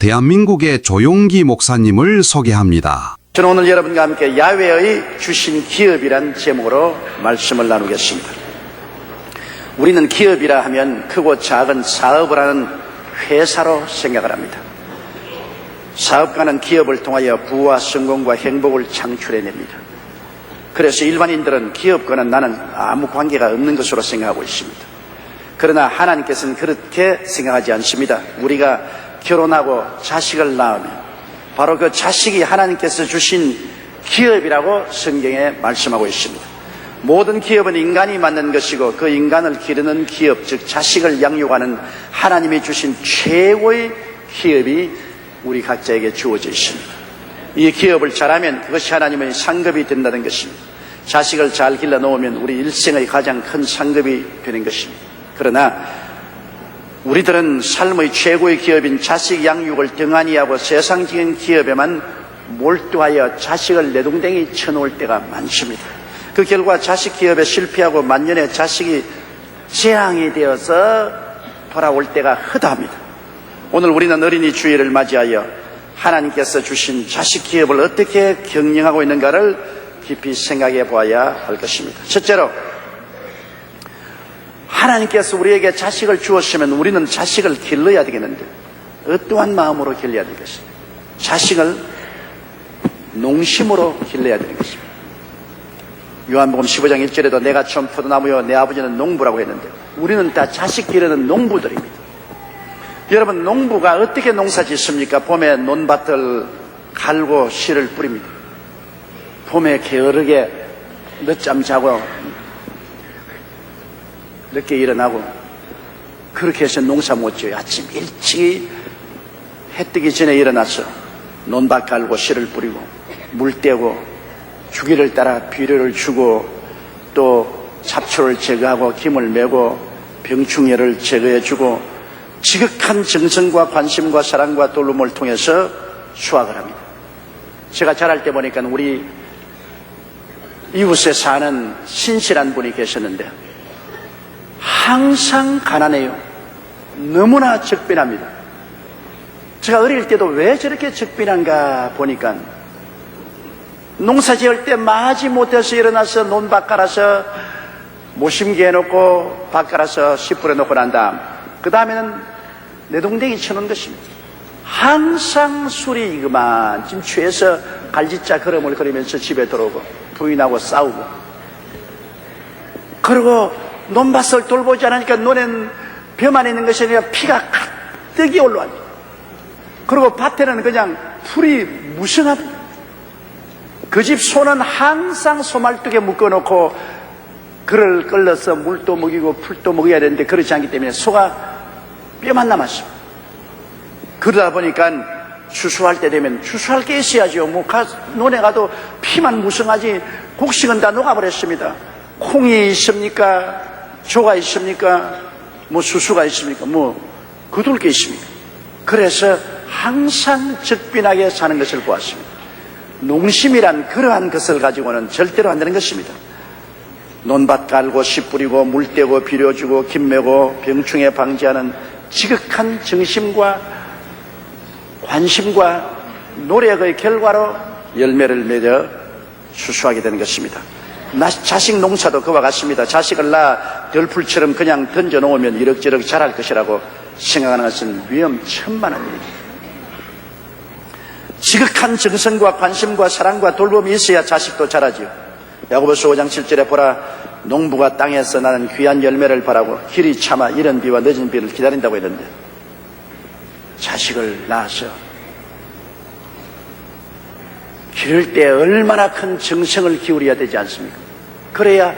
대한민국의 조용기 목사님을 소개합니다. 저는 오늘 여러분과 함께 야훼의 주신 기업이란 제목으로 말씀을 나누겠습니다. 우리는 기업이라 하면 크고 작은 사업을 하는 회사로 생각을 합니다. 사업가는 기업을 통하여 부와 성공과 행복을 창출해냅니다. 그래서 일반인들은 기업과는 나는 아무 관계가 없는 것으로 생각하고 있습니다. 그러나 하나님께서는 그렇게 생각하지 않습니다. 우리가 결혼하고 자식을 낳으면 바로 그 자식이 하나님께서 주신 기업이라고 성경에 말씀하고 있습니다. 모든 기업은 인간이 만든 것이고 그 인간을 기르는 기업, 즉 자식을 양육하는 하나님이 주신 최고의 기업이 우리 각자에게 주어져 있습니다. 이 기업을 잘하면 그것이 하나님의 상급이 된다는 것입니다. 자식을 잘 길러 놓으면 우리 일생의 가장 큰 상급이 되는 것입니다. 그러나 우리들은 삶의 최고의 기업인 자식 양육을 등한히 하고 세상적인 기업에만 몰두하여 자식을 내동댕이 쳐놓을 때가 많습니다. 그 결과 자식 기업에 실패하고 만년에 자식이 재앙이 되어서 돌아올 때가 허다합니다. 오늘 우리는 어린이 주일을 맞이하여 하나님께서 주신 자식 기업을 어떻게 경영하고 있는가를 깊이 생각해 보아야 할 것입니다. 첫째로, 하나님께서 우리에게 자식을 주었으면 우리는 자식을 길러야 되겠는데 어떠한 마음으로 길러야 되겠습니까? 자식을 농심으로 길러야 되는 것입니다. 요한복음 15장 1절에도 내가 처음 포도나무요 내 아버지는 농부라고 했는데 우리는 다 자식 기르는 농부들입니다. 여러분, 농부가 어떻게 농사 짓습니까? 봄에 논밭을 갈고 씨를 뿌립니다. 봄에 게으르게 늦잠 자고 늦게 일어나고 그렇게 해서 농사 못 지어요. 아침 일찍 해 뜨기 전에 일어나서 논밭 갈고 씨를 뿌리고 물 떼고 주기를 따라 비료를 주고 또 잡초를 제거하고 김을 메고 병충해를 제거해 주고 지극한 정성과 관심과 사랑과 돌봄을 통해서 수확을 합니다. 제가 자랄 때 보니까 우리 이웃에 사는 신실한 분이 계셨는데 항상 가난해요. 너무나 적빈합니다. 제가 어릴 때도 왜 저렇게 적빈한가 보니까 농사 지을 때 마지 못해서 일어나서 논밭 갈아서 모심기 해놓고 밭 갈아서 씨 뿌려놓고 난 다음 그 다음에는 내동댕이 쳐놓은 것입니다. 항상 술이 그만 지금 취해서 갈짓자 걸음을 걸으면서 집에 들어오고 부인하고 싸우고 그리고 논밭을 돌보지 않으니까 논엔 벼만 있는 것이 아니라 피가 가득이 올라옵니다. 그리고 밭에는 그냥 풀이 무성합니다. 그 집 소는 항상 소말뚝에 묶어놓고 그를 끌러서 물도 먹이고 풀도 먹여야 되는데 그렇지 않기 때문에 소가 뼈만 남았습니다. 그러다 보니까 추수할 때 되면 추수할 게 있어야죠. 논에 가도 피만 무성하지 곡식은 다 녹아버렸습니다. 콩이 있습니까? 조가 있습니까? 수수가 있습니까? 거둘 게 있습니까? 그래서 항상 적빈하게 사는 것을 보았습니다. 농심이란 그러한 것을 가지고는 절대로 안 되는 것입니다. 논밭 갈고 씨 뿌리고 물 떼고 비료 주고 김 메고 병충해 방지하는 지극한 정심과 관심과 노력의 결과로 열매를 맺어 추수하게 되는 것입니다. 자식 농사도 그와 같습니다. 자식을 낳아 들풀처럼 그냥 던져놓으면 이럭저럭 자랄 것이라고 생각하는 것은 위험천만한 일입니다. 지극한 정성과 관심과 사랑과 돌봄이 있어야 자식도 자라지요. 야고보서 5장 7절에 보라 농부가 땅에서 나는 귀한 열매를 바라고 길이 참아 이른 비와 늦은 비를 기다린다고 했는데 자식을 낳아서 기를 때 얼마나 큰 정성을 기울여야 되지 않습니까? 그래야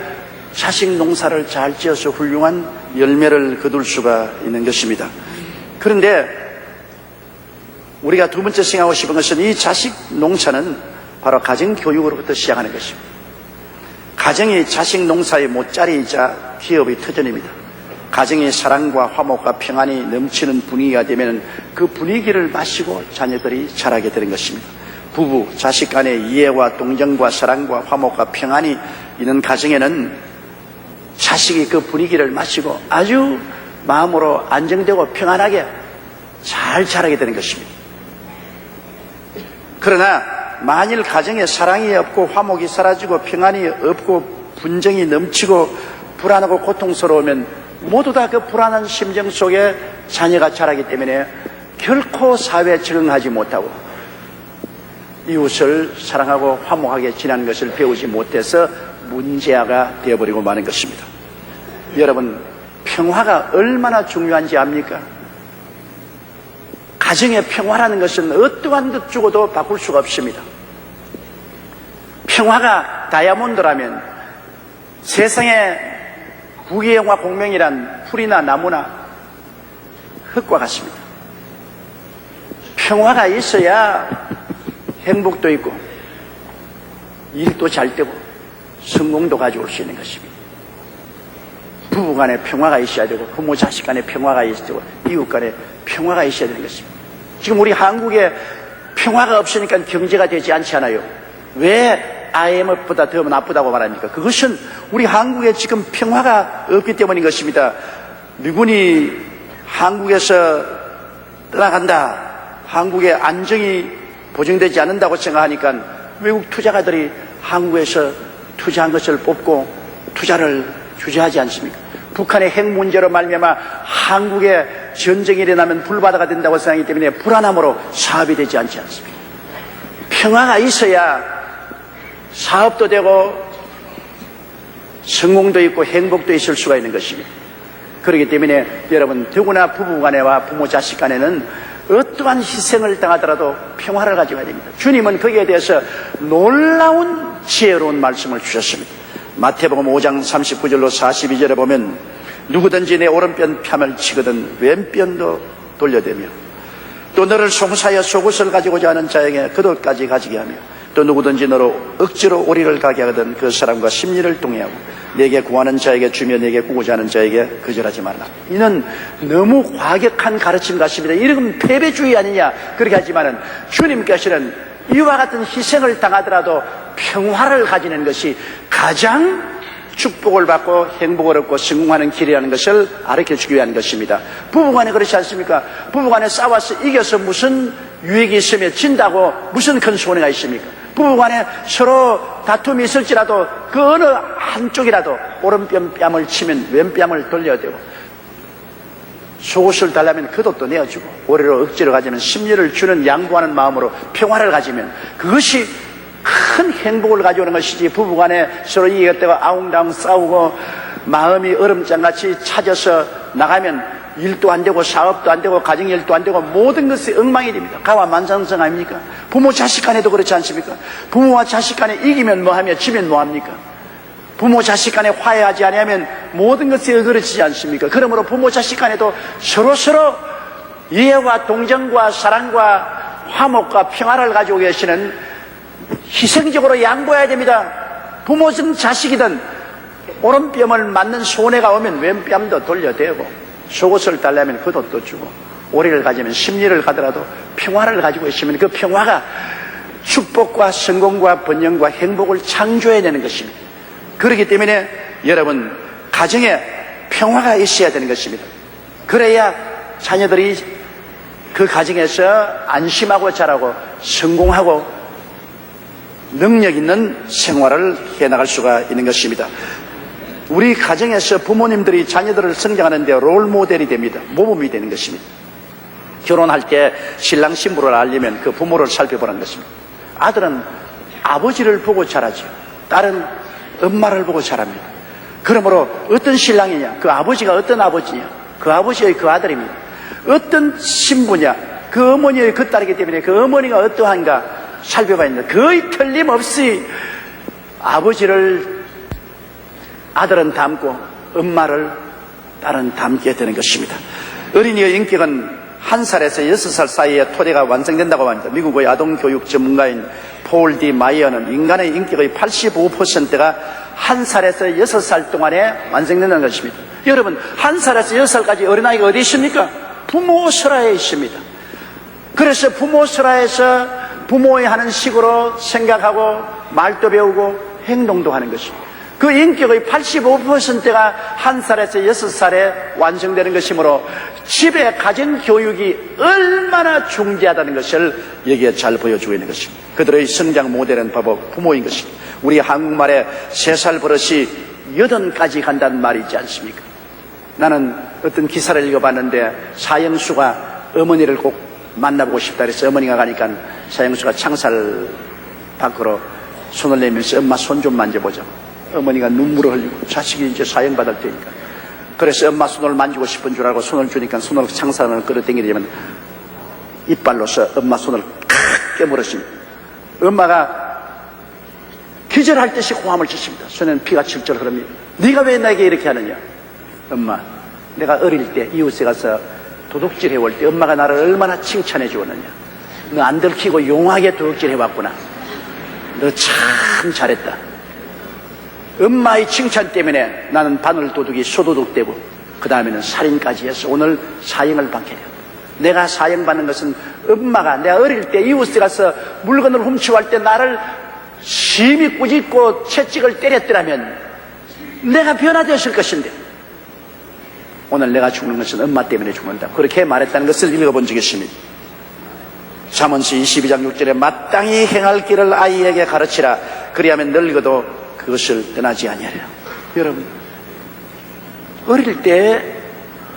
자식 농사를 잘 지어서 훌륭한 열매를 거둘 수가 있는 것입니다. 그런데 우리가 두 번째 생각하고 싶은 것은 이 자식 농사는 바로 가정교육으로부터 시작하는 것입니다. 가정이 자식 농사의 못자리이자 기업의 터전입니다. 가정의 사랑과 화목과 평안이 넘치는 분위기가 되면 그 분위기를 마시고 자녀들이 자라게 되는 것입니다. 부부, 자식 간의 이해와 동정과 사랑과 화목과 평안이 있는 가정에는 자식이 그 분위기를 마시고 아주 마음으로 안정되고 평안하게 잘 자라게 되는 것입니다. 그러나 만일 가정에 사랑이 없고 화목이 사라지고 평안이 없고 분쟁이 넘치고 불안하고 고통스러우면 모두 다 그 불안한 심정 속에 자녀가 자라기 때문에 결코 사회에 적응하지 못하고 이웃을 사랑하고 화목하게 지내는 것을 배우지 못해서 문제아가 되어버리고 마는 것입니다. 여러분, 평화가 얼마나 중요한지 압니까? 가정의 평화라는 것은 어떠한 것 주고도 바꿀 수가 없습니다. 평화가 다이아몬드라면 세상에 부귀영화 공명이란 풀이나 나무나 흙과 같습니다. 평화가 있어야 행복도 있고 일도 잘 되고 성공도 가져올 수 있는 것입니다. 부부 간에 평화가 있어야 되고 부모 자식 간에 평화가 있어야 되고 이웃 간에 평화가 있어야 되는 것입니다. 지금 우리 한국에 평화가 없으니까 경제가 되지 않지 않아요? 왜 IMF보다 더 나쁘다고 말합니까? 그것은 우리 한국에 지금 평화가 없기 때문인 것입니다. 미군이 한국에서 떠나간다, 한국의 안정이 보증되지 않는다고 생각하니까 외국 투자가들이 한국에서 투자한 것을 뽑고 투자를 규제하지 않습니까? 북한의 핵 문제로 말미암아 한국에 전쟁이 일어나면 불바다가 된다고 생각하기 때문에 불안함으로 사업이 되지 않지 않습니까? 평화가 있어야 사업도 되고 성공도 있고 행복도 있을 수가 있는 것입니다. 그렇기 때문에 여러분, 더구나 부부 간에와 부모 자식 간에는 어떠한 희생을 당하더라도 평화를 가져야 됩니다. 주님은 거기에 대해서 놀라운 지혜로운 말씀을 주셨습니다. 마태복음 5장 39절로 42절에 보면 누구든지 내 오른편 뺨을 치거든 왼편도 돌려대며 또 너를 송사하여 속옷을 가지고자 하는 자에게 겉옷까지 가지게 하며 또 누구든지 너로 억지로 오리를 가게 하거든 그 사람과 심리를 동의하고 내게 구하는 자에게 주며 내게 구고자 하는 자에게 거절하지 말라. 이는 너무 과격한 가르침 같습니다. 이런 패배주의 아니냐 그렇게 하지만은 주님께서는 이와 같은 희생을 당하더라도 평화를 가지는 것이 가장 축복을 받고 행복을 얻고 성공하는 길이라는 것을 가르쳐주기 위한 것입니다. 부부간에 그렇지 않습니까? 부부간에 싸워서 이겨서 무슨 유익이 있으며 진다고 무슨 큰 손해가 있습니까? 부부간에 서로 다툼이 있을지라도 그 어느 한쪽이라도 오른편 뺨을 치면 왼뺨을 돌려야 되고 속옷을 달라면 겉옷도 내어주고 오리로 억지로 가지면 심리를 주는 양보하는 마음으로 평화를 가지면 그것이 큰 행복을 가져오는 것이지, 부부간에 서로 이겼다고 아웅다웅 싸우고 마음이 얼음장같이 차져서 나가면 일도 안 되고 사업도 안 되고 가정일도 안 되고 모든 것이 엉망이 됩니다. 가와만상성 아닙니까? 부모 자식 간에도 그렇지 않습니까? 부모와 자식 간에 이기면 뭐하며 지면 뭐합니까? 부모 자식 간에 화해하지 않으면 모든 것이 어그러지지 않습니까? 그러므로 부모 자식 간에도 서로서로 이해와 동정과 사랑과 화목과 평화를 가지고 계시는 희생적으로 양보해야 됩니다. 부모든 자식이든 오른뺨을 맞는 손해가 오면 왼뺨도 돌려대고 속옷을 달라면 겉옷도 주고 오리를 가지면 심리를 가더라도 평화를 가지고 있으면 그 평화가 축복과 성공과 번영과 행복을 창조해내는 것입니다. 그렇기 때문에 여러분, 가정에 평화가 있어야 되는 것입니다. 그래야 자녀들이 그 가정에서 안심하고 자라고 성공하고 능력 있는 생활을 해나갈 수가 있는 것입니다. 우리 가정에서 부모님들이 자녀들을 성장하는 데 롤모델이 됩니다. 모범이 되는 것입니다. 결혼할 때 신랑 신부를 알려면 그 부모를 살펴보는 것입니다. 아들은 아버지를 보고 자라죠. 딸은 엄마를 보고 자랍니다. 그러므로 어떤 신랑이냐, 그 아버지가 어떤 아버지냐, 그 아버지의 그 아들입니다. 어떤 신부냐, 그 어머니의 그 딸이기 때문에 그 어머니가 어떠한가 살펴봐야 합니다. 거의 틀림없이 아버지를 아들은 닮고 엄마를 딸은 닮게 되는 것입니다. 어린이의 인격은 1살에서 6살 사이에 토대가 완성된다고 합니다. 미국의 아동교육 전문가인 폴 디 마이어는 인간의 인격의 85%가 1살에서 6살 동안에 완성된다는 것입니다. 여러분, 1살에서 6살까지 어린아이가 어디 있습니까? 부모 설화에 있습니다. 그래서 부모 설화에서 부모의 하는 식으로 생각하고 말도 배우고 행동도 하는 것입니다. 그 인격의 85%가 1살에서 6살에 완성되는 것이므로 집의 가정교육이 얼마나 중대하다는 것을 여기에 잘 보여주고 있는 것입니다. 그들의 성장 모델은 바로 부모인 것입니다. 우리 한국말에 3살 버릇이 80까지 간다는 말이 있지 않습니까? 나는 어떤 기사를 읽어봤는데 사형수가 어머니를 꼭 만나보고 싶다 그래서 어머니가 가니까 사형수가 창살 밖으로 손을 내밀면서 엄마 손 좀 만져보자. 어머니가 눈물을 흘리고 자식이 이제 사형받을 테니까. 그래서 엄마 손을 만지고 싶은 줄 알고 손을 주니까 손으로 창살을 끌어당기려면 이빨로서 엄마 손을 칵 깨물었습니다. 엄마가 기절할 듯이 호함을 쳤습니다. 손에는 피가 질질 흐릅니다. 네가 왜 나에게 이렇게 하느냐? 엄마, 내가 어릴 때 이웃에 가서 도둑질 해올 때 엄마가 나를 얼마나 칭찬해 주었느냐. 너 안 들키고 용하게 도둑질 해왔구나. 너 참 잘했다. 엄마의 칭찬 때문에 나는 바늘도둑이 소도둑되고 그 다음에는 살인까지 해서 오늘 사형을 받게 되었다. 내가 사형받는 것은 엄마가 내가 어릴 때 이웃에 가서 물건을 훔치고 때 나를 심히 꾸짖고 채찍을 때렸더라면 내가 변화되었을 것인데 오늘 내가 죽는 것은 엄마 때문에 죽는다. 그렇게 말했다는 것을 읽어본 적이 있습니다. 잠언서 22장 6절에 마땅히 행할 길을 아이에게 가르치라. 그리하면 늙어도 그것을 떠나지 아니하리라. 여러분, 어릴 때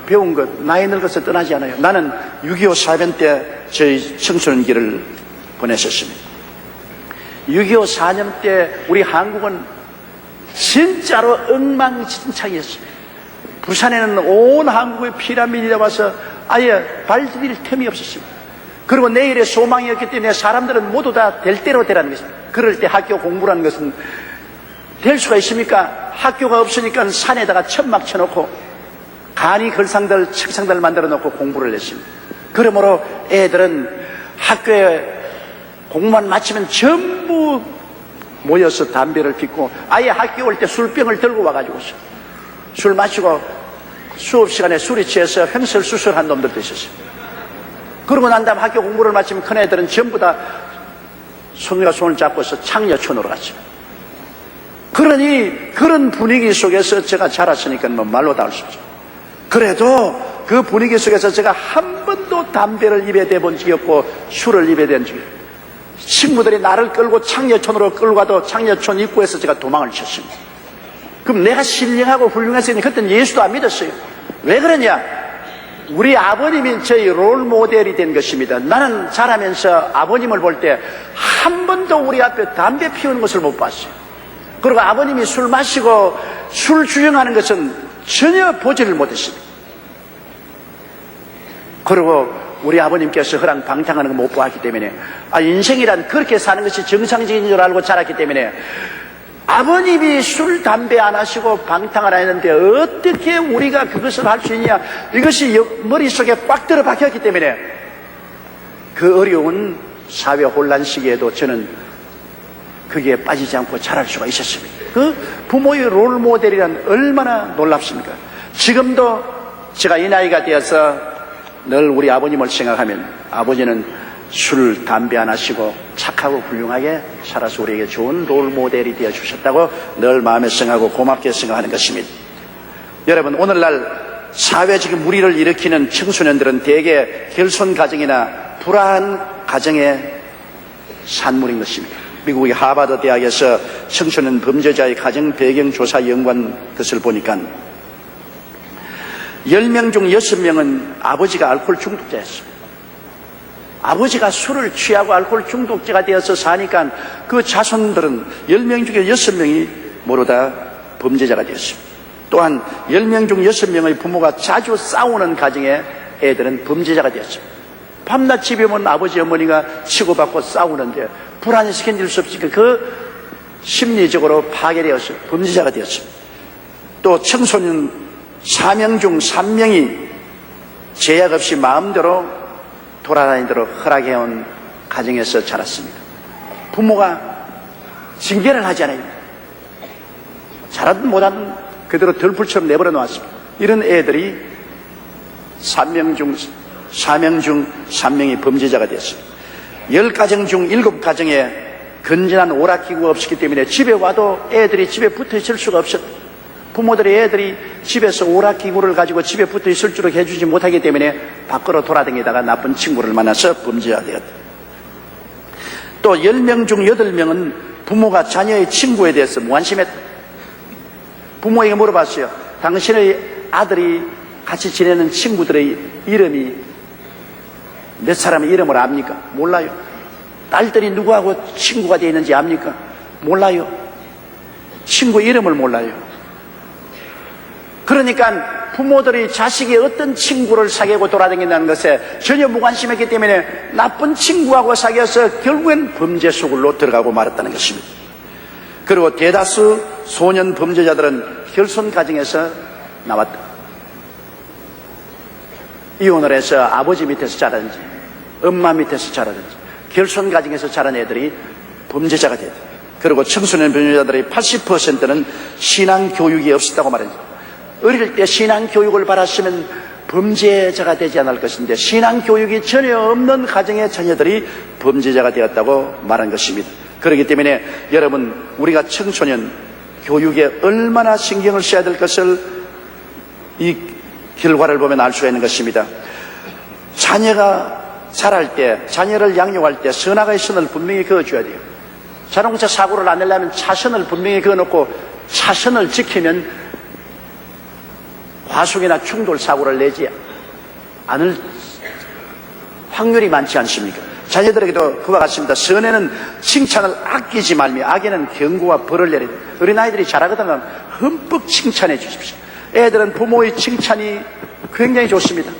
배운 것 나이 늙어서 떠나지 않아요. 나는 6.25 사변 때 저희 청소년기를 보냈었습니다. 6.25 사념 때 우리 한국은 진짜로 엉망진창이었습니다. 부산에는 온 한국의 피라미드에 와서 아예 발디딜 틈이 없었습니다. 그리고 내일의 소망이었기 때문에 사람들은 모두 다 될 대로 되라는 것입니다. 그럴 때 학교 공부라는 것은 될 수가 있습니까? 학교가 없으니까 산에다가 천막 쳐놓고 간이 걸상들, 책상들 만들어 놓고 공부를 했습니다. 그러므로 애들은 학교에 공부만 마치면 전부 모여서 담배를 피우고 아예 학교 올 때 술병을 들고 와가지고 술 마시고 수업 시간에 술이 취해서 횡설수설한 놈들도 있었습니다. 그러고 난 다음 학교 공부를 마치면 큰 애들은 전부 다 손과 손을 잡고서 창녀촌으로 갔습니다. 그러니 그런 분위기 속에서 제가 자랐으니까 뭐 말로 다 할 수 없죠. 그래도 그 분위기 속에서 제가 한 번도 담배를 입에 대본 적이 없고 술을 입에 댄 적이 없어요. 친구들이 나를 끌고 창녀촌으로 끌고 가도 창녀촌 입구에서 제가 도망을 쳤습니다. 그럼 내가 신령하고 훌륭했으니 그때는 예수도 안 믿었어요. 왜 그러냐? 우리 아버님이 저희 롤 모델이 된 것입니다. 나는 자라면서 아버님을 볼 때 한 번도 우리 앞에 담배 피우는 것을 못 봤어요. 그리고 아버님이 술 마시고 술 주정하는 것은 전혀 보지를 못했습니다. 그리고 우리 아버님께서 그랑 방탕하는 거 못 보았기 때문에 인생이란 그렇게 사는 것이 정상적인 줄 알고 자랐기 때문에 아버님이 술, 담배 안 하시고 방탕을 안 했는데 어떻게 우리가 그것을 할 수 있냐. 이것이 머릿속에 꽉 들어 박혔기 때문에 그 어려운 사회 혼란 시기에도 저는 거기에 빠지지 않고 자랄 수가 있었습니다. 그 부모의 롤 모델이란 얼마나 놀랍습니까? 지금도 제가 이 나이가 되어서 늘 우리 아버님을 생각하면 아버지는 술, 담배 안 하시고 착하고 훌륭하게 살아서 우리에게 좋은 롤 모델이 되어 주셨다고 늘 마음에 생각하고 고맙게 생각하는 것입니다. 여러분, 오늘날 사회적인 무리를 일으키는 청소년들은 대개 결손 가정이나 불안한 가정의 산물인 것입니다. 미국의 하버드 대학에서 청소년 범죄자의 가정 배경 조사 연구한 것을 보니까 10명 중 6명은 아버지가 알코올 중독자였습니다. 아버지가 술을 취하고 알코올 중독자가 되어서 사니까 그 자손들은 10명 중에 6명이 모두 다 범죄자가 되었습니다. 또한 10명 중 6명의 부모가 자주 싸우는 가정의 애들은 범죄자가 되었습니다. 밤낮 집에 오면 아버지 어머니가 치고받고 싸우는데 불안해서 견딜 수 없으니까 그 심리적으로 파괴되어서 범죄자가 되었습니다. 또 청소년 4명 중 3명이 제약 없이 마음대로 돌아다니도록 허락해온 가정에서 자랐습니다. 부모가 징계를 하지 않아요. 잘하든 못하든 그대로 덜불처럼 내버려 놓았습니다. 이런 애들이 4명 중 3명이 범죄자가 되었습니다. 10가정 중 7가정의 건전한 오락기구가 없었기 때문에 집에 와도 애들이 집에 붙어 있을 수가 없었다. 부모들이 애들이 집에서 오락기구를 가지고 집에 붙어 있을 줄 해주지 못하기 때문에 밖으로 돌아다니다가 나쁜 친구를 만나서 범죄가 되었다. 또 10명 중 8명은 부모가 자녀의 친구에 대해서 무관심했다. 부모에게 물어봤어요. 당신의 아들이 같이 지내는 친구들의 이름이 몇 사람의 이름을 압니까? 몰라요. 딸들이 누구하고 친구가 되어 있는지 압니까? 몰라요. 친구 이름을 몰라요. 그러니까 부모들이 자식이 어떤 친구를 사귀고 돌아다닌다는 것에 전혀 무관심했기 때문에 나쁜 친구하고 사귀어서 결국엔 범죄 속으로 들어가고 말았다는 것입니다. 그리고 대다수 소년 범죄자들은 결손 가정에서 나왔다. 이혼을 해서 아버지 밑에서 자라든지 엄마 밑에서 자라든지 결손 가정에서 자란 애들이 범죄자가 됐다. 그리고 청소년 범죄자들의 80%는 신앙 교육이 없었다고 말합니다. 어릴 때 신앙 교육을 받았으면 범죄자가 되지 않을 것인데 신앙 교육이 전혀 없는 가정의 자녀들이 범죄자가 되었다고 말한 것입니다. 그렇기 때문에 여러분, 우리가 청소년 교육에 얼마나 신경을 써야 될 것을 이 결과를 보면 알 수가 있는 것입니다. 자녀가 자랄 때, 자녀를 양육할 때 선악의 선을 분명히 그어줘야 돼요. 자동차 사고를 안 내려면 차선을 분명히 그어놓고 차선을 지키면 과속이나 충돌 사고를 내지 않을 확률이 많지 않습니까? 자녀들에게도 그와 같습니다. 선에는 칭찬을 아끼지 말며 악에는 경고와 벌을 내리는, 어린아이들이 잘하거든 흠뻑 칭찬해 주십시오. 애들은 부모의 칭찬이 굉장히 좋습니다.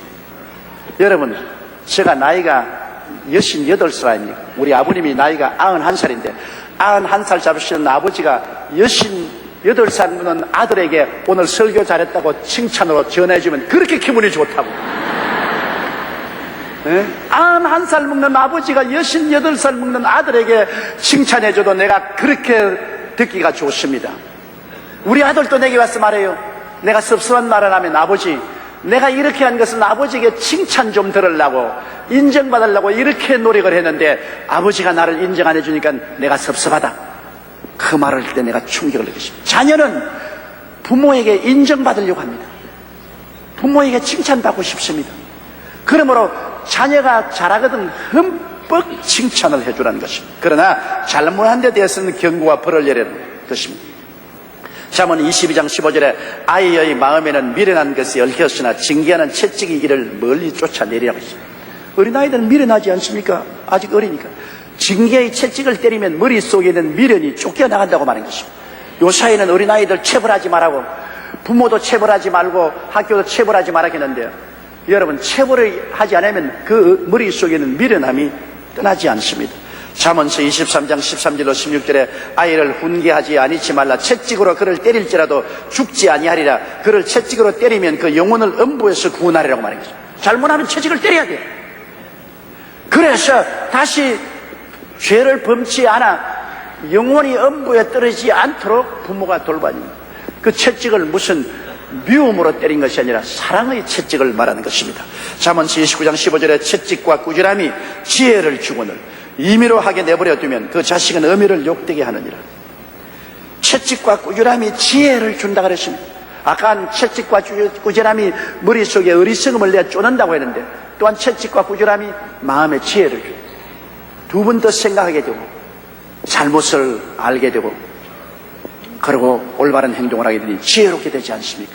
여러분, 제가 나이가 68살 아닙니까? 우리 아버님이 나이가 91살인데 91살 잡으시는 아버지가 68살 먹는 아들에게 오늘 설교 잘했다고 칭찬으로 전해주면 그렇게 기분이 좋다고. 91살 먹는 아버지가 68살 먹는 아들에게 칭찬해줘도 내가 그렇게 듣기가 좋습니다. 우리 아들도 내게 와서 말해요. 내가 섭섭한 말을 하면 아버지, 내가 이렇게 한 것은 아버지에게 칭찬 좀 들으려고, 인정받으려고 이렇게 노력을 했는데 아버지가 나를 인정 안 해주니까 내가 섭섭하다. 그 말을 할 때 내가 충격을 느꼈습니다. 자녀는 부모에게 인정받으려고 합니다. 부모에게 칭찬받고 싶습니다. 그러므로 자녀가 잘하거든 흠뻑 칭찬을 해주라는 것입니다. 그러나 잘못한 데 대해서는 경고와 벌을 내리는 것입니다. 잠언 22장 15절에 아이의 마음에는 미련한 것이 얽혔으나 징계하는 채찍이 이를 멀리 쫓아내리라고 했습니다. 어린아이들은 미련하지 않습니까? 아직 어리니까. 징계의 채찍을 때리면 머릿속에 있는 미련이 쫓겨나간다고 말한 것입니다. 요사이는 어린아이들 체벌하지 말라고, 부모도 체벌하지 말고 학교도 체벌하지 말라겠는데요. 여러분, 체벌을 하지 않으면 그 머릿속에 있는 미련함이 떠나지 않습니다. 잠언서 23장 13절로 16절에 아이를 훈계하지 아니치 말라. 채찍으로 그를 때릴지라도 죽지 아니하리라. 그를 채찍으로 때리면 그 영혼을 음부에서 구원하리라고 말한 것입니다. 잘못하면 채찍을 때려야 돼요. 그래서 다시 죄를 범치 않아 영혼이 음부에 떨어지지 않도록 부모가 돌봐줍니다. 그 채찍을 무슨 미움으로 때린 것이 아니라 사랑의 채찍을 말하는 것입니다. 잠언서 29장 15절에 채찍과 꾸지람이 지혜를 주거늘 임의로 하게 내버려 두면 그 자식은 어미를 욕되게 하느니라. 채찍과 꾸지람이 지혜를 준다 그랬습니다. 아까 채찍과 꾸지람이 머릿속에 어리석음을 내 쫓는다고 했는데 또한 채찍과 꾸지람이 마음의 지혜를 줍니다. 두 번 더 생각하게 되고 잘못을 알게 되고 그리고 올바른 행동을 하게 되니 지혜롭게 되지 않습니까?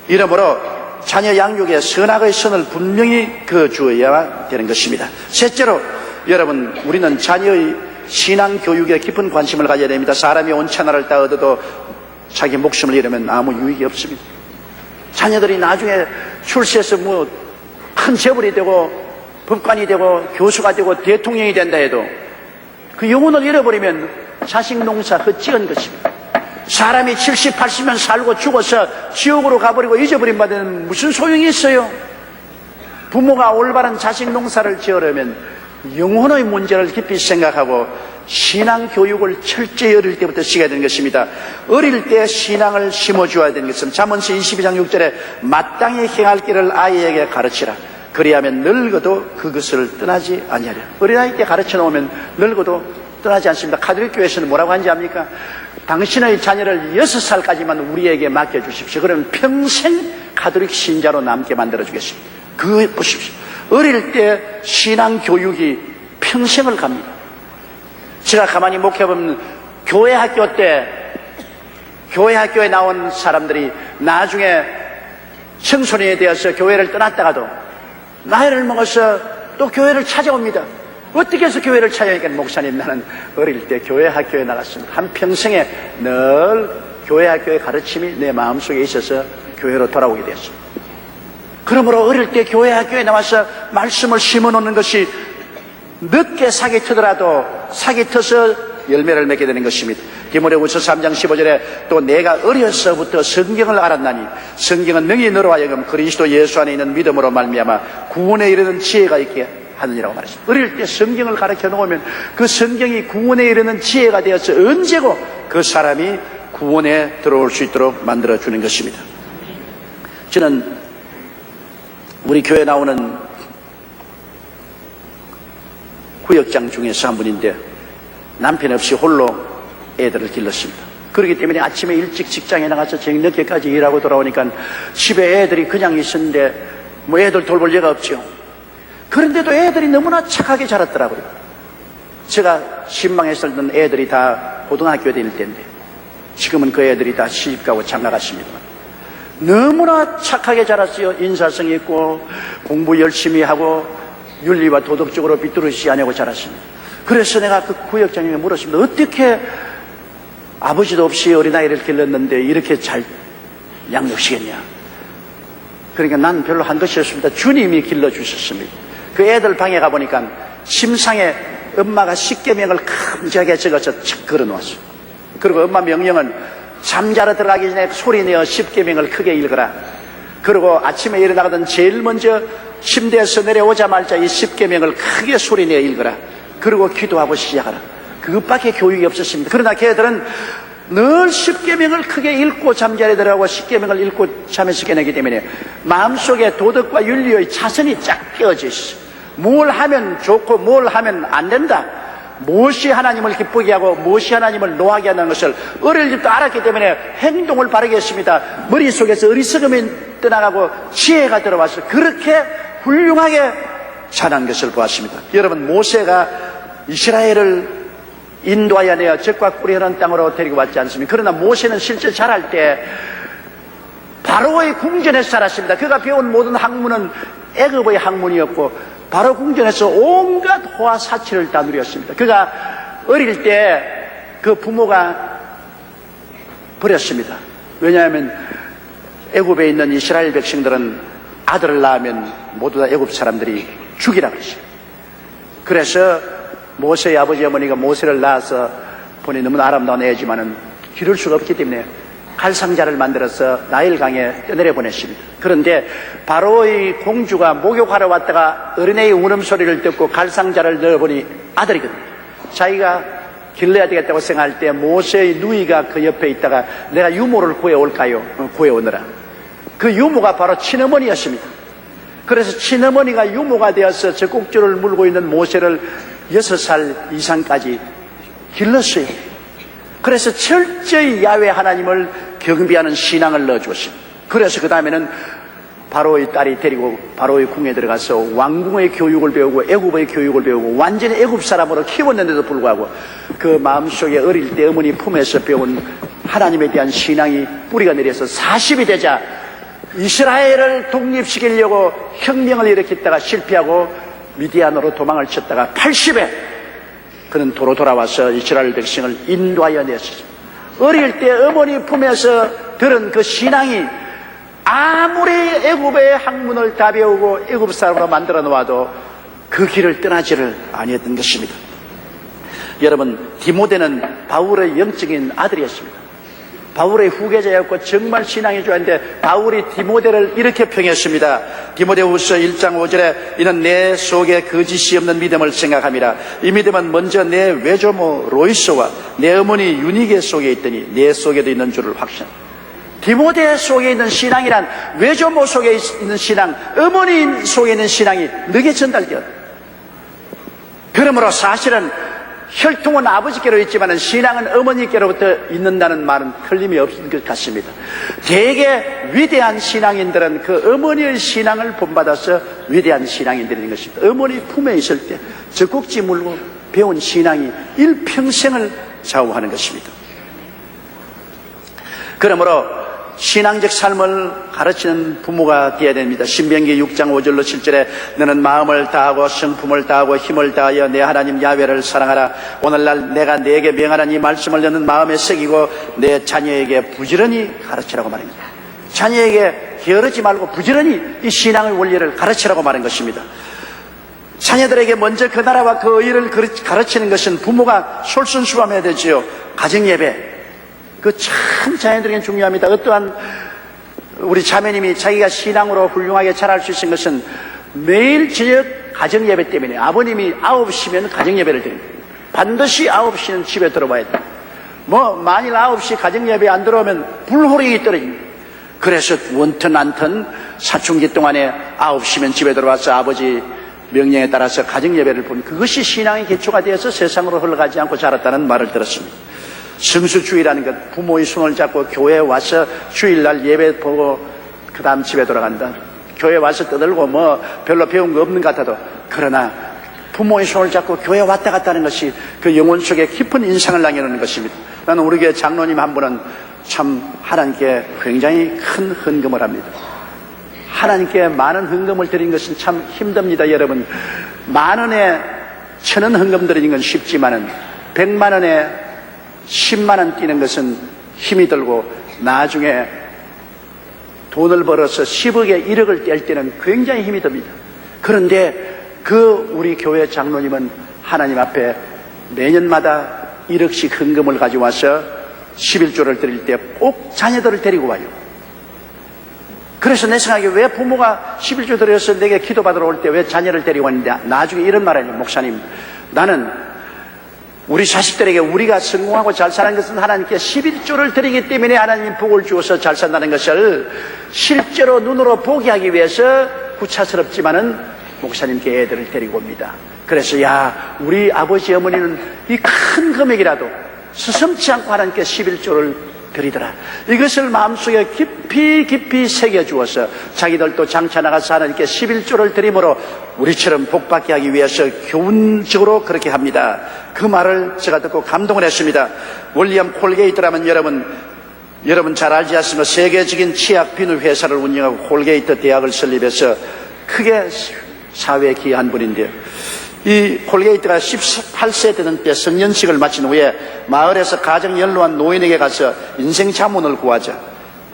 이러므로 자녀 양육에 선악의 선을 분명히 그어주어야 되는 것입니다. 셋째로 여러분, 우리는 자녀의 신앙 교육에 깊은 관심을 가져야 됩니다. 사람이 온 천하를 다 얻어도 자기 목숨을 잃으면 아무 유익이 없습니다. 자녀들이 나중에 출세해서 큰 재벌이 되고 법관이 되고 교수가 되고 대통령이 된다 해도 그 영혼을 잃어버리면 자식 농사 헛지은 것입니다. 사람이 70, 80년 살고 죽어서 지옥으로 가버리고 잊어버린 바는 무슨 소용이 있어요? 부모가 올바른 자식 농사를 지으려면 영혼의 문제를 깊이 생각하고 신앙 교육을 철저히 어릴 때부터 시켜야 되는 것입니다. 어릴 때 신앙을 심어줘야 되는 것은 잠언서 22장 6절에 마땅히 행할 길을 아이에게 가르치라. 그리하면 늙어도 그것을 떠나지 아니하리라. 어린아이 때 가르쳐 놓으면 늙어도 떠나지 않습니다. 가톨릭 교회에서는 뭐라고 하는지 압니까? 당신의 자녀를 6살까지만 우리에게 맡겨주십시오. 그러면 평생 가톨릭 신자로 남게 만들어주겠습니다. 그거 보십시오. 어릴 때 신앙 교육이 평생을 갑니다. 제가 가만히 목회해보면 교회 학교에 나온 사람들이 나중에 청소년이 되어서 교회를 떠났다가도 나이를 먹어서 또 교회를 찾아옵니다. 어떻게 해서 교회를 찾아오니까 목사님 나는 어릴 때 교회 학교에 나갔습니다. 한평생에 늘 교회 학교의 가르침이 내 마음속에 있어서 교회로 돌아오게 되었습니다. 그러므로 어릴 때 교회 학교에 나와서 말씀을 심어놓는 것이 늦게 사기 트더라도 사기 터서 열매를 맺게 되는 것입니다. 디모데후서 3장 15절에 또 내가 어려서부터 성경을 알았나니 성경은 능히 너로 하여금 그리스도 예수 안에 있는 믿음으로 말미암아 구원에 이르는 지혜가 있게 하느니라고 말했습니다. 어릴 때 성경을 가르쳐 놓으면 그 성경이 구원에 이르는 지혜가 되어서 언제고 그 사람이 구원에 들어올 수 있도록 만들어주는 것입니다. 저는 우리 교회에 나오는 구역장 중에서 한 분인데 남편 없이 홀로 애들을 길렀습니다. 그렇기 때문에 아침에 일찍 직장에 나가서 저녁 늦게까지 일하고 돌아오니까 집에 애들이 그냥 있었는데 뭐 애들 돌볼 리가 없죠. 그런데도 애들이 너무나 착하게 자랐더라고요. 제가 신방했을 때 애들이 다 고등학교에 다닐 때인데 지금은 그 애들이 다 시집가고 장가갔습니다. 너무나 착하게 자랐어요. 인사성이 있고 공부 열심히 하고 윤리와 도덕적으로 비뚤어지지 않냐고 자랐습니다. 그래서 내가 그 구역장님에 물었습니다. 어떻게 아버지도 없이 어린아이를 길렀는데 이렇게 잘 양육시겠냐? 그러니까 난 별로 한 것이 없습니다. 주님이 길러주셨습니다. 그 애들 방에 가보니까 침상에 엄마가 십계명을 큼지하게 적어서 착 걸어놓았어요. 그리고 엄마 명령은 잠자러 들어가기 전에 소리내어 십계명을 크게 읽어라. 그리고 아침에 일어나거든 제일 먼저 침대에서 내려오자마자 이 십계명을 크게 소리내어 읽어라. 그리고 기도하고 시작하라. 그것밖에 교육이 없었습니다. 그러나 걔들은 늘 십계명을 크게 읽고 잠자리에 들어가고 십계명을 읽고 잠에서 깨내기 때문에 마음속에 도덕과 윤리의 차선이 쫙 펴져 있어요. 뭘 하면 좋고 뭘 하면 안 된다. 무엇이 하나님을 기쁘게 하고 무엇이 하나님을 노하게 하는 것을 어릴 때부터 알았기 때문에 행동을 바르게 했습니다. 머릿속에서 어리석음이 떠나가고 지혜가 들어와서 그렇게 훌륭하게 자란 것을 보았습니다. 여러분, 모세가 이스라엘을 인도하여 내어 적과 꿀이 흐르는 땅으로 데리고 왔지 않습니까? 그러나 모세는 실제 자랄 때 바로의 궁전에서 자랐습니다. 그가 배운 모든 학문은 애굽의 학문이었고 바로 궁전에서 온갖 호화 사치를 다 누렸습니다. 그가 어릴 때 그 부모가 버렸습니다. 왜냐하면 애굽에 있는 이스라엘 백성들은 아들을 낳으면 모두 다 애굽 사람들이 죽이라 그랬어요. 그래서 모세의 아버지 어머니가 모세를 낳아서 보니 너무나 아름다운 애지만은 기를 수가 없기 때문에 갈상자를 만들어서 나일강에 떠내려 보냈습니다. 그런데 바로의 공주가 목욕하러 왔다가 어린애의 울음소리를 듣고 갈상자를 넣어보니 아들이거든요. 자기가 길러야 되겠다고 생각할 때 모세의 누이가 그 옆에 있다가 내가 유모를 구해올까요? 구해오느라. 그 유모가 바로 친어머니였습니다. 그래서 친어머니가 유모가 되어서 젖꼭지를 물고 있는 모세를 6살 이상까지 길렀어요. 그래서 철저히 야훼 하나님을 경배하는 신앙을 넣어주었습니다. 그래서 그 다음에는 바로의 딸이 데리고 바로의 궁에 들어가서 왕궁의 교육을 배우고 애굽의 교육을 배우고 완전히 애굽 사람으로 키웠는데도 불구하고 그 마음속에 어릴 때 어머니 품에서 배운 하나님에 대한 신앙이 뿌리가 내려서 40이 되자 이스라엘을 독립시키려고 혁명을 일으켰다가 실패하고 미디안으로 도망을 쳤다가 80에 그는 도로 돌아와서 이스라엘 백성을 인도하여 내었습니다. 어릴 때 어머니 품에서 들은 그 신앙이 아무리 애굽의 학문을 다 배우고 애굽 사람으로 만들어 놓아도 그 길을 떠나지를 아니했던 것입니다. 여러분, 디모데는 바울의 영적인 아들이었습니다. 바울의 후계자였고 정말 신앙이 좋았는데 바울이 디모데를 이렇게 평했습니다. 디모데후서 1장 5절에 이는 내 속에 거짓이 없는 믿음을 생각함이라. 이 믿음은 먼저 내 외조모 로이스와 내 어머니 유니게 속에 있더니 내 속에도 있는 줄을 확신. 디모데 속에 있는 신앙이란 외조모 속에 있는 신앙, 어머니 속에 있는 신앙이 너게 전달되었다. 그러므로 사실은 혈통은 아버지께로 있지만 신앙은 어머니께로부터 있는다는 말은 틀림이 없는 것 같습니다. 대개 위대한 신앙인들은 그 어머니의 신앙을 본받아서 위대한 신앙인들인 것입니다. 어머니 품에 있을 때 젖꼭지 물고 배운 신앙이 일평생을 좌우하는 것입니다. 그러므로 신앙적 삶을 가르치는 부모가 되어야 됩니다. 신명기 6장 5절로 7절에 너는 마음을 다하고 성품을 다하고 힘을 다하여 내 하나님 야훼를 사랑하라. 오늘날 내가 네게 명하는 이 말씀을 너는 마음에 새기고 내 자녀에게 부지런히 가르치라고 말합니다. 자녀에게 게으르지 말고 부지런히 이 신앙의 원리를 가르치라고 말한 것입니다. 자녀들에게 먼저 그 나라와 그 의를 가르치는 것은 부모가 솔선수범해야 되지요. 가정예배, 그 참 자녀들에게 중요합니다. 어떠한 우리 자매님이 자기가 신앙으로 훌륭하게 자랄 수 있는 것은 매일 저녁 가정예배 때문에 아버님이 9시면 가정예배를 드립니다. 반드시 9시는 집에 들어와야 돼요. 만일 9시 가정예배 안 들어오면 불호령이 떨어집니다. 그래서 원턴 안턴 사춘기 동안에 9시면 집에 들어와서 아버지 명령에 따라서 가정예배를 본 그것이 신앙의 기초가 되어서 세상으로 흘러가지 않고 자랐다는 말을 들었습니다. 성수주의라는 것, 부모의 손을 잡고 교회에 와서 주일날 예배 보고 그 다음 집에 돌아간다. 교회 와서 떠들고 별로 배운 거 없는 것 같아도, 그러나 부모의 손을 잡고 교회 왔다 갔다 하는 것이 그 영혼 속에 깊은 인상을 남겨놓는 것입니다. 나는 우리 교회 장로님 한 분은 참 하나님께 굉장히 큰 헌금을 합니다. 하나님께 많은 헌금을 드리는 것은 참 힘듭니다. 여러분, 10,000원에 1,000원 헌금 드리는 건 쉽지만은 100만원에 10만원 뛰는 것은 힘이 들고 나중에 돈을 벌어서 10억에 1억을 뗄 때는 굉장히 힘이 듭니다. 그런데 우리 교회 장로님은 하나님 앞에 매년마다 1억씩 헌금을 가져와서 11조를 드릴 때 꼭 자녀들을 데리고 와요. 그래서 내 생각에 왜 부모가 11조 드려서 내게 기도받으러 올 때 왜 자녀를 데리고 왔는데 나중에 이런 말을 해요. 목사님, 나는 우리 자식들에게 우리가 성공하고 잘 사는 것은 하나님께 11조를 드리기 때문에 하나님이 복을 주어서 잘 산다는 것을 실제로 눈으로 보게 하기 위해서 구차스럽지만은 목사님께 애들을 데리고 옵니다. 그래서 우리 아버지 어머니는 이 큰 금액이라도 스스럼치 않고 하나님께 11조를 드리더라. 이것을 마음속에 깊이 새겨주어서 자기들도 장차 나가서 하나님께 11조를 드림으로 우리처럼 복받게 하기 위해서 교훈적으로 그렇게 합니다. 그 말을 제가 듣고 감동을 했습니다. 윌리엄 콜게이트라면 여러분 잘 알지 않습니까? 세계적인 치약 비누 회사를 운영하고 콜게이트 대학을 설립해서 크게 사회에 기여한 분인데요. 이 콜게이트가 18세 되는 때 성년식을 마친 후에 마을에서 가장 연로한 노인에게 가서 인생 자문을 구하자.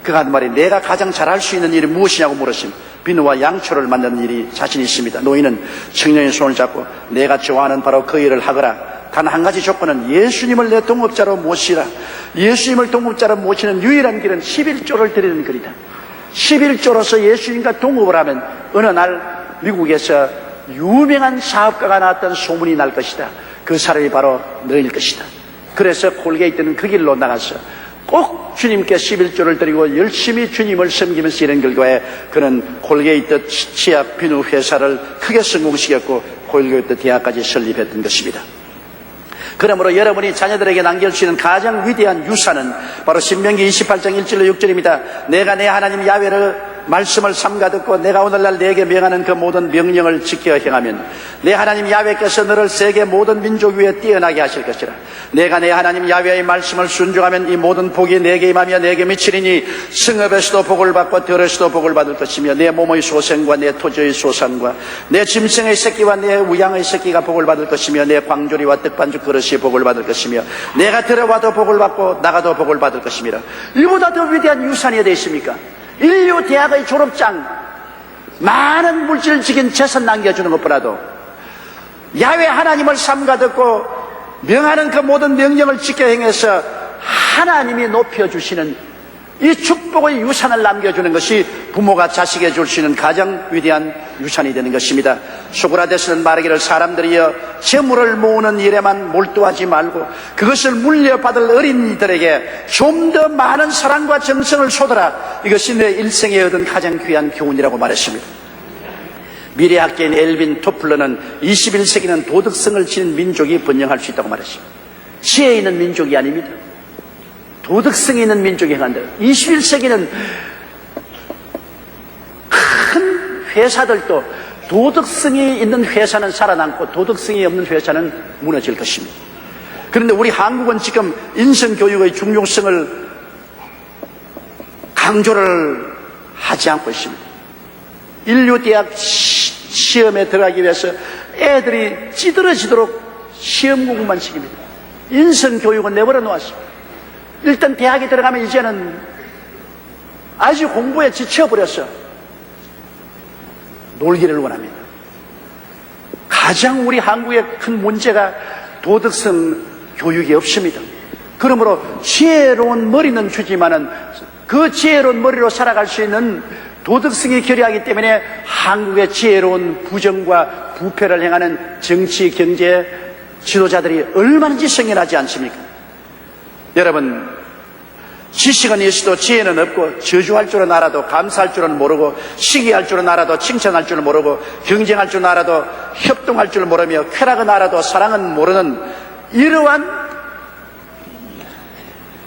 그가 하는 말이 내가 가장 잘할 수 있는 일이 무엇이냐고 물었습니다. 비누와 양초를 만드는 일이 자신 있습니다. 노인은 청년의 손을 잡고 내가 좋아하는 바로 그 일을 하거라. 단 한 가지 조건은 예수님을 내 동업자로 모시라. 예수님을 동업자로 모시는 유일한 길은 11조를 드리는 길이다. 11조로서 예수님과 동업을 하면 어느 날 미국에서 유명한 사업가가 나왔던 소문이 날 것이다. 그 사람이 바로 너일 것이다. 그래서 콜게이트는 그 길로 나가서 꼭 주님께 11조를 드리고 열심히 주님을 섬기면서 이런 결과에 그는 콜게이트 치약 비누 회사를 크게 성공시켰고 콜게이트 대학까지 설립했던 것입니다. 그러므로 여러분이 자녀들에게 남길 수 있는 가장 위대한 유산은 바로 신명기 28장 1절로 6절입니다. 내가 내 하나님 야훼를 말씀을 삼가 듣고 내가 오늘날 내게 명하는 그 모든 명령을 지켜 행하면 내 하나님 야훼께서 너를 세계 모든 민족 위에 뛰어나게 하실 것이라. 내가 내 하나님 야훼의 말씀을 순종하면 이 모든 복이 내게 임하며 내게 미치리니 성읍에서도 복을 받고 들에서도 복을 받을 것이며 내 몸의 소생과 내 토지의 소산과 내 짐승의 새끼와 내 우양의 새끼가 복을 받을 것이며 내 광조리와 떡반죽 그릇이 복을 받을 것이며 내가 들어와도 복을 받고 나가도 복을 받을 것이니라. 이보다 더 위대한 유산이 어디 있습니까? 인류 대학의 졸업장, 많은 물질적인 재산 남겨주는 것보다도 야훼 하나님을 삼가 듣고 명하는 그 모든 명령을 지켜 행해서 하나님이 높여주시는 이 축복의 유산을 남겨주는 것이 부모가 자식에게 줄 수 있는 가장 위대한 유산이 되는 것입니다. 소크라테스는 말하기를 사람들이여 재물을 모으는 일에만 몰두하지 말고 그것을 물려받을 어린이들에게 좀 더 많은 사랑과 정성을 쏟아라. 이것이 내 일생에 얻은 가장 귀한 교훈이라고 말했습니다. 미래학자인 엘빈 토플러는 21세기는 도덕성을 지닌 민족이 번영할 수 있다고 말했습니다. 지혜 있는 민족이 아닙니다. 도덕성이 있는 민족이 행한다. 21세기는 큰 회사들도 도덕성이 있는 회사는 살아남고 도덕성이 없는 회사는 무너질 것입니다. 그런데 우리 한국은 지금 인성교육의 중요성을 강조를 하지 않고 있습니다. 인류대학 시험에 들어가기 위해서 애들이 찌들어지도록 시험 공부만 시킵니다. 인성교육은 내버려 놓았습니다. 일단 대학에 들어가면 이제는 아주 공부에 지쳐버렸어. 놀기를 원합니다. 가장 우리 한국의 큰 문제가 도덕성 교육이 없습니다. 그러므로 지혜로운 머리는 주지만은 그 지혜로운 머리로 살아갈 수 있는 도덕성이 결여하기 때문에 한국의 지혜로운 부정과 부패를 행하는 정치, 경제 지도자들이 얼마든지 성행하지 않습니까? 여러분, 지식은 있어도 지혜는 없고 저주할 줄은 알아도 감사할 줄은 모르고 시기할 줄은 알아도 칭찬할 줄은 모르고 경쟁할 줄은 알아도 협동할 줄은 모르며 쾌락은 알아도 사랑은 모르는 이러한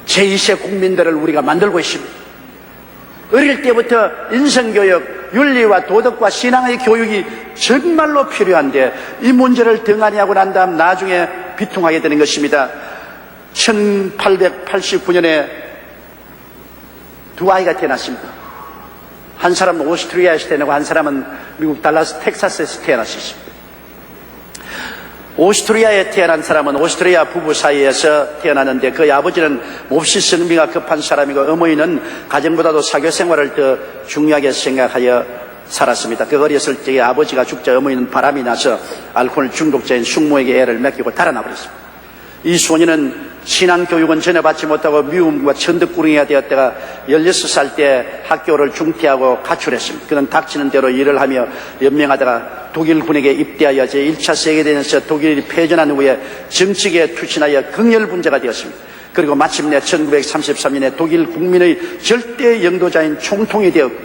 제2세 국민들을 우리가 만들고 있습니다. 어릴 때부터 인성교육, 윤리와 도덕과 신앙의 교육이 정말로 필요한데 이 문제를 등한히 하고 난 다음 나중에 비통하게 되는 것입니다. 1889년에 두 아이가 태어났습니다. 한 사람은 오스트리아에서 태어나고 한 사람은 미국 달라스 텍사스에서 태어났습니다. 오스트리아에 태어난 사람은 오스트리아 부부 사이에서 태어났는데 그 아버지는 몹시 성미가 급한 사람이고 어머니는 가정보다도 사교 생활을 더 중요하게 생각하여 살았습니다. 그 어렸을 적에 아버지가 죽자 어머니는 바람이 나서 알코올 중독자인 숙모에게 애를 맡기고 달아나 버렸습니다. 이 소년은 신앙교육은 전혀 받지 못하고 미움과 천덕꾸러기가 되었다가 16살 때 학교를 중퇴하고 가출했습니다. 그는 닥치는 대로 일을 하며 연명하다가 독일군에게 입대하여 제1차 세계대전에서 독일이 패전한 후에 정치계에 투신하여 극렬분자가 되었습니다. 그리고 마침내 1933년에 독일 국민의 절대 영도자인 총통이 되었고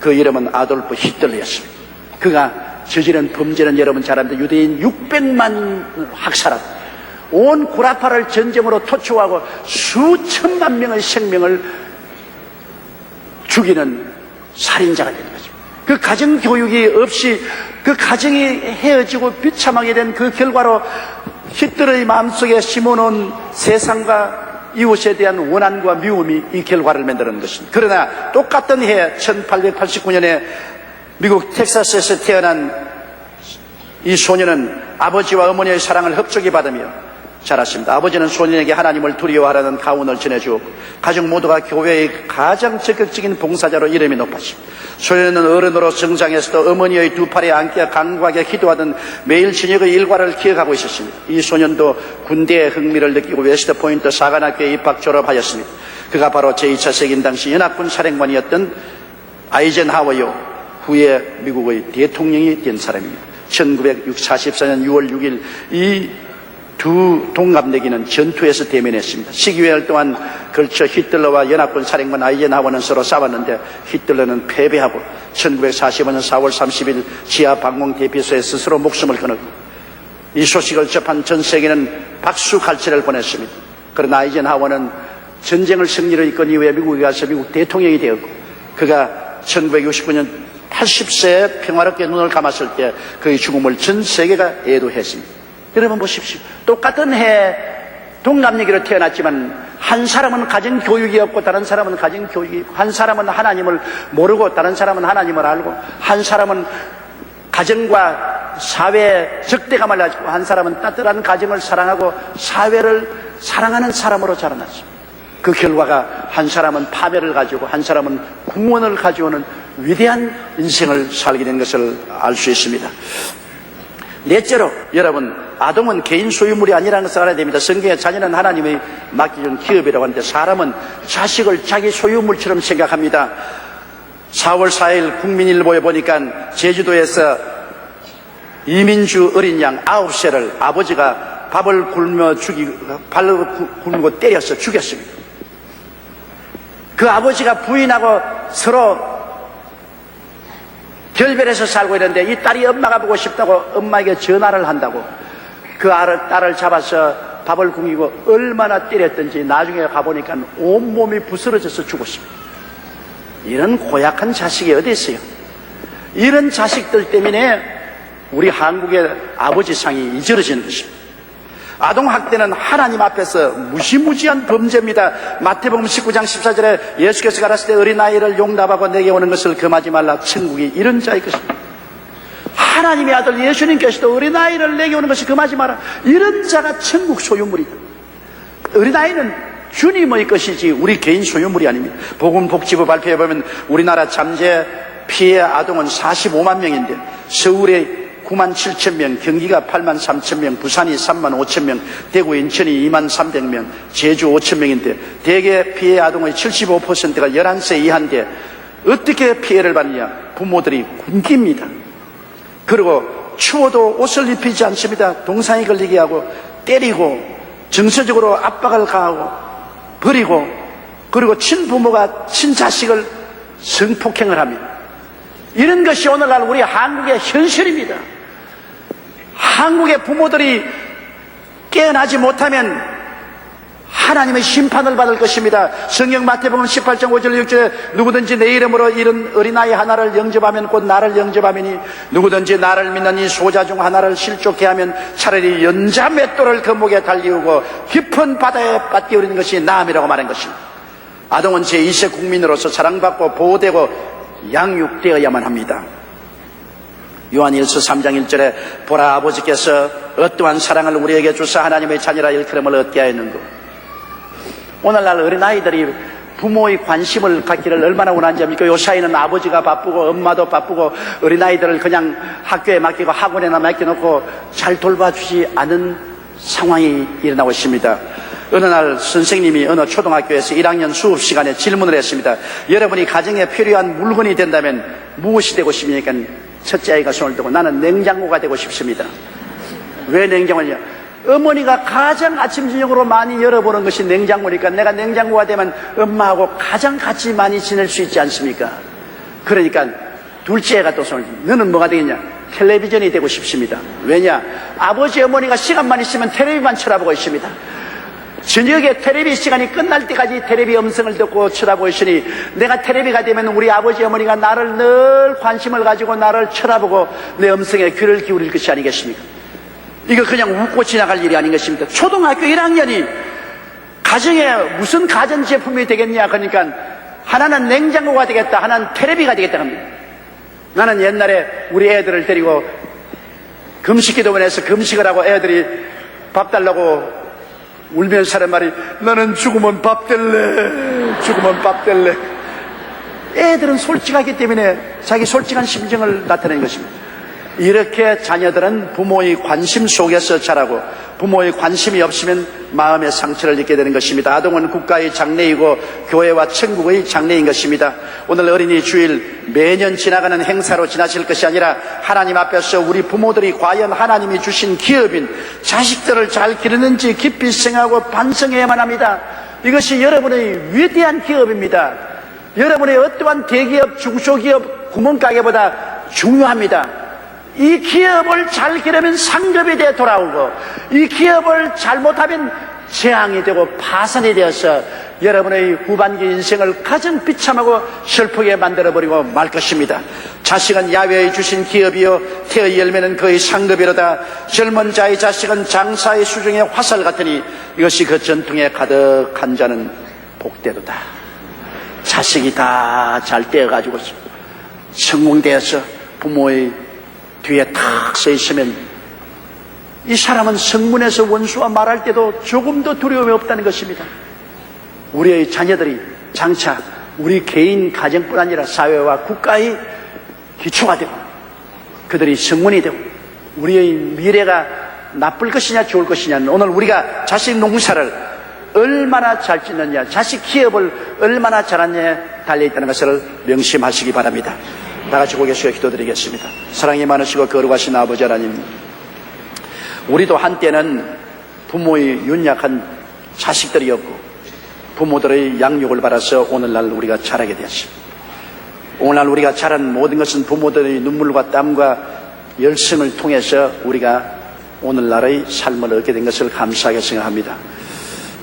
그 이름은 아돌프 히틀러였습니다. 그가 저지른 범죄는 여러분 잘 압니다. 유대인 600만 학살하고 온 구라파를 전쟁으로 토초하고 수천만 명의 생명을 죽이는 살인자가 된 거죠. 그 가정교육이 없이 그 가정이 헤어지고 비참하게 된 그 결과로 히틀러의 마음속에 심어놓은 세상과 이웃에 대한 원한과 미움이 이 결과를 만드는 것입니다. 그러나 똑같은 해 1889년에 미국 텍사스에서 태어난 이 소년은 아버지와 어머니의 사랑을 흡족히 받으며 자랐습니다. 아버지는 소년에게 하나님을 두려워하라는 가훈을 전해주었고 가족 모두가 교회의 가장 적극적인 봉사자로 이름이 높았습니다. 소년은 어른으로 성장해서도 어머니의 두 팔에 안겨 간구하게 기도하던 매일 저녁의 일과를 기억하고 있었습니다. 이 소년도 군대에 흥미를 느끼고 웨스트포인트 사관학교에 입학 졸업하였습니다. 그가 바로 제2차 세계인 당시 연합군 사령관이었던 아이젠하워요 후에 미국의 대통령이 된 사람입니다. 1944년 6월 6일 이 두 동갑내기는 전투에서 대면했습니다. 12월 동안 걸쳐 히틀러와 연합군 사령관 아이젠하워는 서로 싸웠는데 히틀러는 패배하고 1945년 4월 30일 지하 방공 대피소에 스스로 목숨을 끊었고 이 소식을 접한 전 세계는 박수갈채를 보냈습니다. 그러나 아이젠하워는 전쟁을 승리로 이끈 이후에 미국에 가서 미국 대통령이 되었고 그가 1969년 80세에 평화롭게 눈을 감았을 때 그의 죽음을 전 세계가 애도했습니다. 여러분 보십시오. 똑같은 해 동갑내기로 태어났지만 한 사람은 가정교육이 없고 다른 사람은 가정교육이 있고 한 사람은 하나님을 모르고 다른 사람은 하나님을 알고 한 사람은 가정과 사회에 적대감을 가지고 한 사람은 따뜻한 가정을 사랑하고 사회를 사랑하는 사람으로 자라났습니다. 그 결과가 한 사람은 파멸을 가지고 한 사람은 구원을 가져오는 위대한 인생을 살게 된 것을 알 수 있습니다. 넷째로 여러분 아동은 개인 소유물이 아니라는 것을 알아야 됩니다. 성경에 자녀는 하나님의 맡겨준 기업이라고 하는데 사람은 자식을 자기 소유물처럼 생각합니다. 4월 4일 국민일보에 보니까 제주도에서 이민주 어린 양 9세를 아버지가 밥을 발로 굶고 때려서 죽였습니다. 그 아버지가 부인하고 서로 결별해서 살고 있는데 이 딸이 엄마가 보고 싶다고 엄마에게 전화를 한다고 그 딸을 잡아서 밥을 굶기고 얼마나 때렸던지 나중에 가보니까 온몸이 부스러져서 죽었습니다. 이런 고약한 자식이 어디 있어요? 이런 자식들 때문에 우리 한국의 아버지상이 잊어지는 것입니다. 아동학대는 하나님 앞에서 무시무시한 범죄입니다. 마태복음 19장 14절에 예수께서 가라사대 때 어린아이를 용납하고 내게 오는 것을 금하지 말라. 천국이 이런 자의 것입니다. 하나님의 아들 예수님께서도 어린아이를 내게 오는 것을 금하지 마라. 이런 자가 천국 소유물이다. 어린아이는 주님의 것이지 우리 개인 소유물이 아닙니다. 보건복지부 발표해 보면 우리나라 잠재 피해 아동은 45만 명인데 서울에 9만 7천 명, 경기가 8만 3천 명, 부산이 3만 5천 명, 대구 인천이 2만 300명, 제주 5천 명인데 대개 피해 아동의 75%가 11세 이하인데 어떻게 피해를 받느냐? 부모들이 굶깁니다. 그리고 추워도 옷을 입히지 않습니다. 동상이 걸리게 하고 때리고 정서적으로 압박을 가하고 버리고 그리고 친부모가 친자식을 성폭행을 합니다. 이런 것이 오늘날 우리 한국의 현실입니다. 한국의 부모들이 깨어나지 못하면 하나님의 심판을 받을 것입니다. 성경 마태복음 18장 5절 6절에 누구든지 내 이름으로 이런 어린아이 하나를 영접하면 곧 나를 영접하미니 누구든지 나를 믿는 이 소자 중 하나를 실족해 하면 차라리 연자 맷돌을 그 목에 달리우고 깊은 바다에 빠뜨리는 것이 나음이라고 말한 것입니다. 아동은 제2세 국민으로서 사랑받고 보호되고 양육되어야만 합니다. 요한일서 3장 1절에 보라 아버지께서 어떠한 사랑을 우리에게 주사 하나님의 자녀라 일컬음을 얻게 하였는고. 오늘날 어린아이들이 부모의 관심을 갖기를 얼마나 원하는지 압니까? 요 사이는 아버지가 바쁘고 엄마도 바쁘고 어린아이들을 그냥 학교에 맡기고 학원에나 맡겨놓고 잘 돌봐주지 않은 상황이 일어나고 있습니다. 어느 날 선생님이 어느 초등학교에서 1학년 수업 시간에 질문을 했습니다. 여러분이 가정에 필요한 물건이 된다면 무엇이 되고 싶습니까? 첫째 아이가 손을 들고 나는 냉장고가 되고 싶습니다. 왜 냉장고냐? 어머니가 가장 아침 저녁으로 많이 열어보는 것이 냉장고니까 내가 냉장고가 되면 엄마하고 가장 같이 많이 지낼 수 있지 않습니까? 그러니까 둘째 애가 또 손을 들고 너는 뭐가 되겠냐? 텔레비전이 되고 싶습니다. 왜냐? 아버지 어머니가 시간만 있으면 텔레비만 쳐다보고 있습니다. 저녁에 텔레비 시간이 끝날 때까지 텔레비 음성을 듣고 쳐다보고 있으니 내가 텔레비가 되면 우리 아버지 어머니가 나를 늘 관심을 가지고 나를 쳐다보고 내 음성에 귀를 기울일 것이 아니겠습니까? 이거 그냥 웃고 지나갈 일이 아닌 것입니다. 초등학교 1학년이 가정에 무슨 가전제품이 되겠냐 그러니까 하나는 냉장고가 되겠다, 하나는 텔레비가 되겠다 합니다. 나는 옛날에 우리 애들을 데리고 금식기도원에서 금식을 하고 애들이 밥 달라고 울면서 하는 말이 너는 죽으면 밥 될래, 죽으면 밥 될래. 애들은 솔직하기 때문에 자기 솔직한 심정을 나타내는 것입니다. 이렇게 자녀들은 부모의 관심 속에서 자라고 부모의 관심이 없으면 마음의 상처를 입게 되는 것입니다. 아동은 국가의 장래이고 교회와 천국의 장래인 것입니다. 오늘 어린이 주일 매년 지나가는 행사로 지나칠 것이 아니라 하나님 앞에서 우리 부모들이 과연 하나님이 주신 기업인 자식들을 잘 기르는지 깊이 생각하고 반성해야만 합니다. 이것이 여러분의 위대한 기업입니다. 여러분의 어떠한 대기업, 중소기업, 구멍가게보다 중요합니다. 이 기업을 잘 기르면 상급이 되어 돌아오고 이 기업을 잘못하면 재앙이 되고 파산이 되어서 여러분의 후반기 인생을 가장 비참하고 슬프게 만들어버리고 말 것입니다. 자식은 야훼에 주신 기업이요 태의 열매는 그의 상급이로다. 젊은 자의 자식은 장사의 수중의 화살 같으니 이것이 그 전통에 가득한 자는 복되도다. 자식이 다 잘 떼어가지고 성공되어서 부모의 뒤에 탁 서 있으면 이 사람은 성문에서 원수와 말할 때도 조금도 두려움이 없다는 것입니다. 우리의 자녀들이 장차 우리 개인 가정뿐 아니라 사회와 국가의 기초가 되고 그들이 성문이 되고 우리의 미래가 나쁠 것이냐 좋을 것이냐는 오늘 우리가 자식 농사를 얼마나 잘 짓느냐, 자식 기업을 얼마나 잘하느냐에 달려있다는 것을 명심하시기 바랍니다. 다 같이 고개 숙여 기도드리겠습니다. 사랑이 많으시고 거룩하신 아버지 하나님, 우리도 한때는 부모의 윤약한 자식들이었고 부모들의 양육을 받아서 오늘날 우리가 자라게 되었습니다. 오늘날 우리가 자란 모든 것은 부모들의 눈물과 땀과 열심을 통해서 우리가 오늘날의 삶을 얻게 된 것을 감사하게 생각합니다.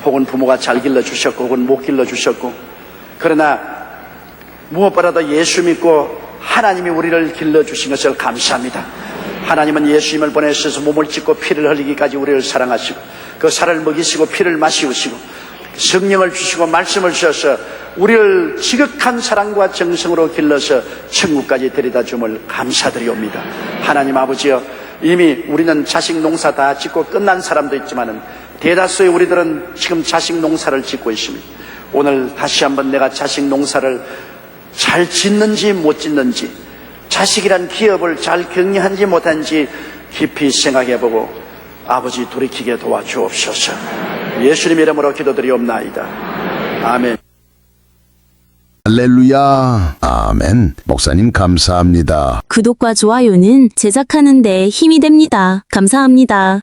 혹은 부모가 잘 길러주셨고 혹은 못 길러주셨고, 그러나 무엇보다도 예수 믿고 하나님이 우리를 길러주신 것을 감사합니다. 하나님은 예수님을 보내셔서 몸을 찢고 피를 흘리기까지 우리를 사랑하시고 그 살을 먹이시고 피를 마시우시고 성령을 주시고 말씀을 주셔서 우리를 지극한 사랑과 정성으로 길러서 천국까지 데려다 줌을 감사드리옵니다. 하나님 아버지여, 이미 우리는 자식 농사 다 짓고 끝난 사람도 있지만은 대다수의 우리들은 지금 자식 농사를 짓고 있습니다. 오늘 다시 한번 내가 자식 농사를 잘 짓는지 못 짓는지, 자식이란 기업을 잘 격려한지 못한지 깊이 생각해보고 아버지 돌이키게 도와주옵소서. 예수님 이름으로 기도드리옵나이다. 아멘. 할렐루야. 아멘. 목사님 감사합니다. 구독과 좋아요는 제작하는 데 힘이 됩니다. 감사합니다.